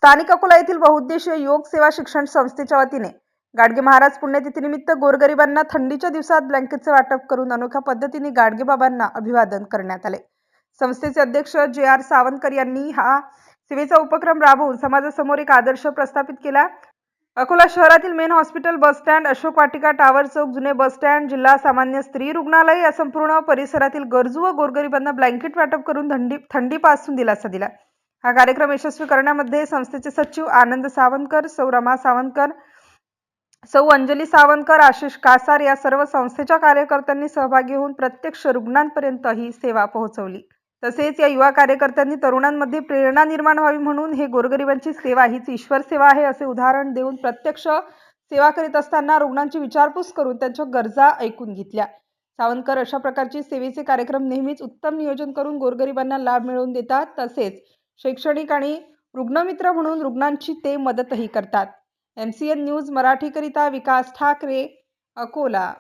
स्थानिक अकोला येथील बहुउद्देशीय योग सेवा शिक्षण संस्थेच्या वतीने गाडगे महाराज पुण्यतिथीनिमित्त गोरगरिबांना थंडीच्या दिवसात ब्लँकेटचे वाटप करून अनोख्या पद्धतीने गाडगे बाबांना अभिवादन करण्यात आले। संस्थेचे अध्यक्ष JR सावंतकर यांनी हा सेवेचा उपक्रम राबवून समाजासमोर एक आदर्श प्रस्थापित केला। अकोला शहरातील main hospital, bus stand, Ashok Vatika, Tower Chowk, जुने बस स्टँड, जिल्हा सामान्य स्त्री रुग्णालय या संपूर्ण परिसरातील गरजू व गोरगरिबांना ब्लँकेट वाटप करून थंडीपासून दिलासा दिला। हा कार्यक्रम यशस्वी करण्यामध्ये संस्थेचे सचिव आनंद सावंतकर, सौ रमा सावंतकर, सौ अंजली सावंतकर, आशिष कासार या सर्व संस्थेच्या कार्यकर्त्यांनी सहभागी होऊन प्रत्यक्ष रुग्णांपर्यंत ही सेवा पोहोचवली। तसेच या युवा कार्यकर्त्यांनी तरुणांमध्ये प्रेरणा निर्माण व्हावी म्हणून हे गोरगरिबांची सेवा हीच ईश्वर सेवा आहे असे उदाहरण देऊन प्रत्यक्ष सेवा करीत असताना रुग्णांची विचारपूस करून त्यांच्या गरजा ऐकून घेतल्या। सावंतकर अशा प्रकारचे सेवेचे कार्यक्रम नेहमीच उत्तम नियोजन करून गोरगरिबांना लाभ मिळवून देतात। तसेच शैक्षणिक आणि रुग्णमित्र म्हणून रुग्णांची ते मदतही करतात। MCN न्यूज मराठीकरिता विकास ठाकरे, अकोला।